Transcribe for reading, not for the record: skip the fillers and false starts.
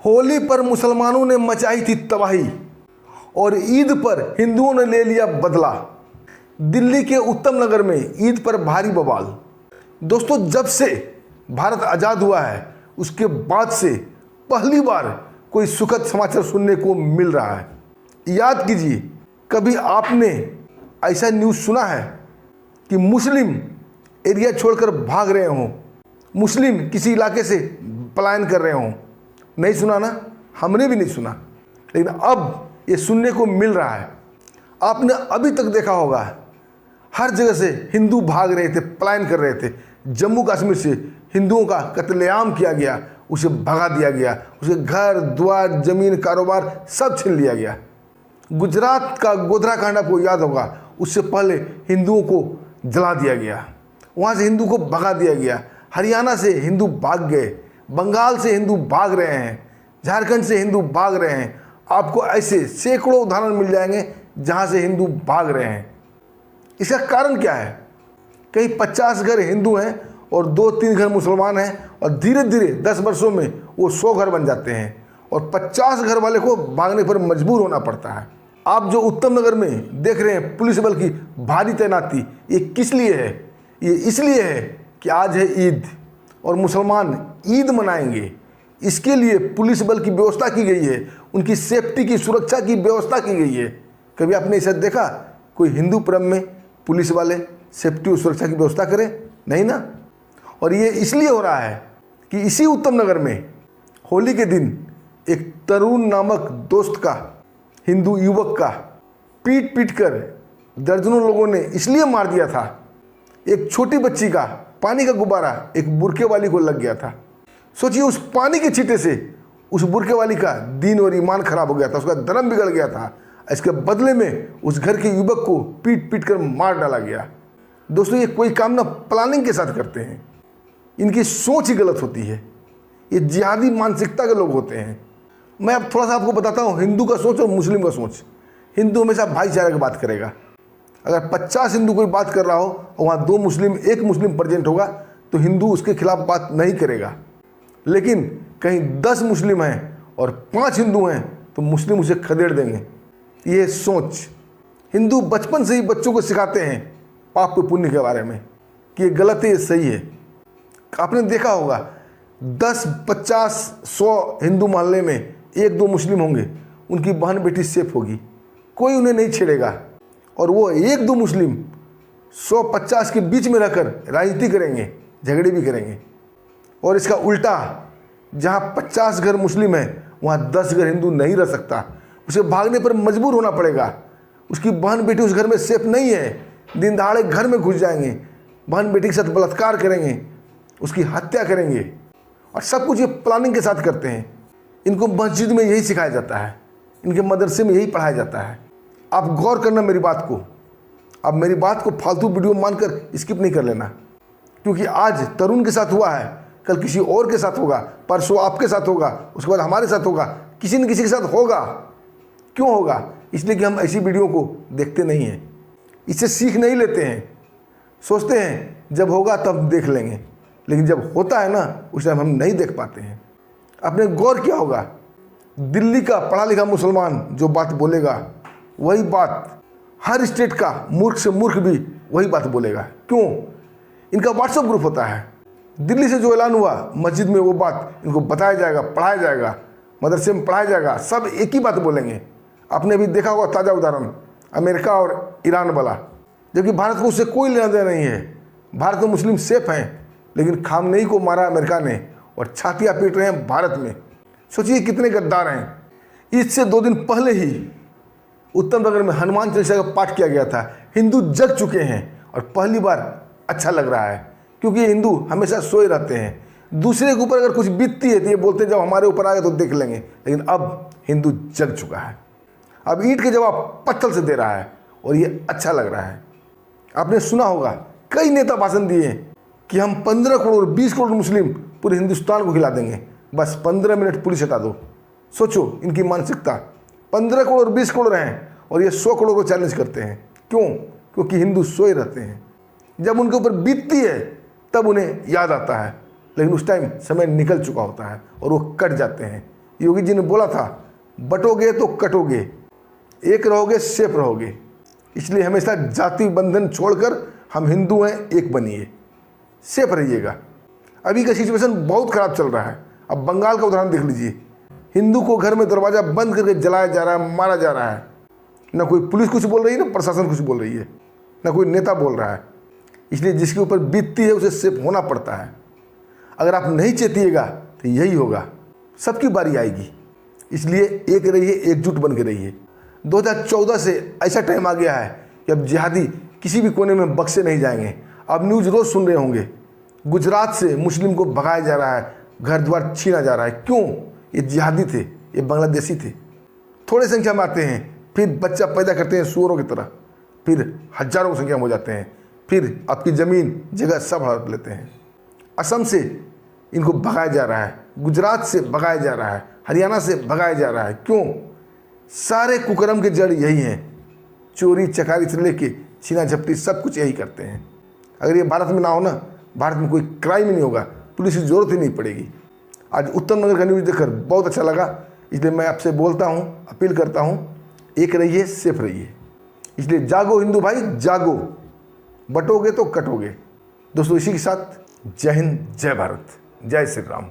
होली पर मुसलमानों ने मचाई थी तबाही और ईद पर हिंदुओं ने ले लिया बदला। दिल्ली के उत्तम नगर में ईद पर भारी बवाल। दोस्तों, जब से भारत आज़ाद हुआ है उसके बाद से पहली बार कोई सुखद समाचार सुनने को मिल रहा है। याद कीजिए, कभी आपने ऐसा न्यूज़ सुना है कि मुस्लिम एरिया छोड़कर भाग रहे हों, मुस्लिम किसी इलाके से पलायन कर रहे हों? नहीं सुना ना, हमने भी नहीं सुना, लेकिन अब ये सुनने को मिल रहा है। आपने अभी तक देखा होगा हर जगह से हिंदू भाग रहे थे, पलायन कर रहे थे। जम्मू कश्मीर से हिंदुओं का कत्लेआम किया गया, उसे भगा दिया गया, उसके घर द्वार जमीन कारोबार सब छीन लिया गया। गुजरात का गोधरा कांड आपको याद होगा, उससे पहले हिंदुओं को जला दिया गया, वहाँ से हिंदू को भगा दिया गया। हरियाणा से हिंदू भाग गए, बंगाल से हिंदू भाग रहे हैं, झारखंड से हिंदू भाग रहे हैं। आपको ऐसे सैकड़ों उदाहरण मिल जाएंगे जहाँ से हिंदू भाग रहे हैं। इसका कारण क्या है? कहीं 50 घर हिंदू हैं और 2-3 घर मुसलमान हैं, और धीरे धीरे 10 वर्षों में वो 100 घर बन जाते हैं और 50 घर वाले को भागने पर मजबूर होना पड़ता है। आप जो उत्तम नगर में देख रहे हैं पुलिस बल की भारी तैनाती, ये किस लिए है? ये इसलिए है कि आज है ईद और मुसलमान ईद मनाएंगे। इसके लिए पुलिस बल की व्यवस्था की गई है, उनकी सेफ्टी की सुरक्षा की व्यवस्था की गई है। कभी आपने ऐसा देखा कोई हिंदू पर्व में पुलिस वाले सेफ्टी और सुरक्षा की व्यवस्था करें? नहीं ना। और ये इसलिए हो रहा है कि इसी उत्तम नगर में होली के दिन एक तरुण नामक दोस्त का, हिंदू युवक का पीट पीट कर दर्जनों लोगों ने इसलिए मार दिया था। एक छोटी बच्ची का पानी का गुब्बारा एक बुरके वाली को लग गया था। सोचिए, उस पानी के छींटे से उस बुरके वाली का दीन और ईमान खराब हो गया था, उसका धर्म बिगड़ गया था। इसके बदले में उस घर के युवक को पीट पीट कर मार डाला गया। दोस्तों, ये कोई काम ना प्लानिंग के साथ करते हैं, इनकी सोच ही गलत होती है। ये जिहादी मानसिकता के लोग होते हैं। मैं अब थोड़ा सा आपको बताता हूँ हिंदू का सोच और मुस्लिम का सोच। हिंदू हमेशा भाईचारे की बात करेगा। अगर 50 हिंदू कोई बात कर रहा हो और वहाँ 2 मुस्लिम, 1 मुस्लिम प्रेजेंट होगा तो हिंदू उसके खिलाफ बात नहीं करेगा। लेकिन कहीं 10 मुस्लिम हैं और 5 हिंदू हैं तो मुस्लिम उसे खदेड़ देंगे। ये सोच हिंदू बचपन से ही बच्चों को सिखाते हैं पाप के पुण्य के बारे में कि ये गलत है, ये सही है। आपने देखा होगा 10, 50, 100 हिंदू मोहल्ले में 1-2 मुस्लिम होंगे, उनकी बहन बेटी सेफ होगी, कोई उन्हें नहीं छेड़ेगा। और वो 1-2 मुस्लिम 100-50 के बीच में रहकर राजनीति करेंगे, झगड़े भी करेंगे। और इसका उल्टा, जहाँ 50 घर मुस्लिम हैं वहाँ 10 घर हिंदू नहीं रह सकता, उसे भागने पर मजबूर होना पड़ेगा। उसकी बहन बेटी उस घर में सेफ नहीं है, दिन दहाड़े घर में घुस जाएंगे, बहन बेटी के साथ बलात्कार करेंगे, उसकी हत्या करेंगे, और सब कुछ ये प्लानिंग के साथ करते हैं। इनको मस्जिद में यही सिखाया जाता है, इनके मदरसे में यही पढ़ाया जाता है। आप गौर करना मेरी बात को, अब मेरी बात को फालतू वीडियो मानकर स्किप नहीं कर लेना, क्योंकि आज तरुण के साथ हुआ है, कल किसी और के साथ होगा, परसों आपके साथ होगा, उसके बाद हमारे साथ होगा, किसी न किसी के साथ होगा। क्यों होगा? इसलिए कि हम ऐसी वीडियो को देखते नहीं हैं, इससे सीख नहीं लेते हैं, सोचते हैं जब होगा तब देख लेंगे, लेकिन जब होता है ना उस टाइम हम नहीं देख पाते हैं। आपने गौर किया होगा, दिल्ली का पढ़ा लिखा मुसलमान जो बात बोलेगा वही बात हर स्टेट का मूर्ख से मूर्ख भी वही बात बोलेगा। क्यों? इनका व्हाट्सएप ग्रुप होता है। दिल्ली से जो ऐलान हुआ मस्जिद में वो बात इनको बताया जाएगा, पढ़ाया जाएगा, मदरसे में पढ़ाया जाएगा, सब एक ही बात बोलेंगे। आपने अभी देखा होगा ताज़ा उदाहरण अमेरिका और ईरान वाला, जबकि भारत को उससे कोई लेना देना नहीं है। भारत में मुस्लिम सेफ हैं, लेकिन खामनेई को मारा अमेरिका ने और छातियाँ पीट रहे हैं भारत में। सोचिए कितने गद्दार हैं। ईद से 2 दिन पहले ही उत्तम नगर में हनुमान चालीसा का पाठ किया गया था। हिंदू जग चुके हैं और पहली बार अच्छा लग रहा है, क्योंकि हिंदू हमेशा सोए रहते हैं। दूसरे के ऊपर अगर कुछ बीतती है तो ये बोलते हैं जब हमारे ऊपर आएगा तो देख लेंगे, लेकिन अब हिंदू जग चुका है। अब ईंट के जवाब पत्थर से दे रहा है और ये अच्छा लग रहा है। आपने सुना होगा कई नेता भाषण दिए कि हम 15 करोड़ 20 करोड़ मुस्लिम पूरे हिंदुस्तान को खिला देंगे, बस 15 मिनट पुलिस हटा दो। सोचो इनकी मानसिकता, 15 करोड़ 20 करोड़ हैं और ये 100 करोड़ को चैलेंज करते हैं। क्यों? क्योंकि हिंदू सोए रहते हैं। जब उनके ऊपर बीतती है तब उन्हें याद आता है, लेकिन उस टाइम समय निकल चुका होता है और वो कट जाते हैं। योगी जी ने बोला था, बटोगे तो कटोगे, एक रहोगे सेफ रहोगे। इसलिए हमेशा जाति बंधन छोड़कर हम हिंदू हैं, एक बनिए, सेफ रहिएगा। अभी का सिचुएशन बहुत ख़राब चल रहा है। अब बंगाल का उदाहरण देख लीजिए, हिंदू को घर में दरवाज़ा बंद करके जलाया जा रहा है, मारा जा रहा है। ना कोई पुलिस कुछ बोल रही है, ना प्रशासन कुछ बोल रही है, ना कोई नेता बोल रहा है। इसलिए जिसके ऊपर बीतती है उसे सेफ होना पड़ता है। अगर आप नहीं चेतिएगा तो यही होगा, सबकी बारी आएगी। इसलिए एक रहिए, एकजुट बन के रहिए। 2014 से ऐसा टाइम आ गया है कि अब जिहादी किसी भी कोने में बख्शे नहीं जाएंगे। अब न्यूज़ रोज़ सुन रहे होंगे, गुजरात से मुस्लिम को भगाया जा रहा है, घर द्वार छीना जा रहा है। क्यों? ये जिहादी थे, ये बांग्लादेशी थे। थोड़े संख्या में आते हैं, फिर बच्चा पैदा करते हैं सुअरों की तरह, फिर हजारों की संख्या में हो जाते हैं, फिर आपकी ज़मीन जगह सब हड़प लेते हैं। असम से इनको भगाया जा रहा है, गुजरात से भगाया जा रहा है, हरियाणा से भगाया जा रहा है। क्यों? सारे कुकर्म के जड़ यही हैं। चोरी चकारी से लेके छीना झपटी सब कुछ यही करते हैं। अगर ये भारत में ना हो ना, भारत में कोई क्राइम ही नहीं होगा, पुलिस की ज़रूरत ही नहीं पड़ेगी। आज उत्तम नगर का न्यूज़ देखकर बहुत अच्छा लगा, इसलिए मैं आपसे बोलता हूँ, अपील करता हूँ, एक रहिए, सेफ रहिए। इसलिए जागो हिंदू भाई जागो, बटोगे तो कटोगे। दोस्तों इसी के साथ जय हिंद, जय भारत, जय श्री राम।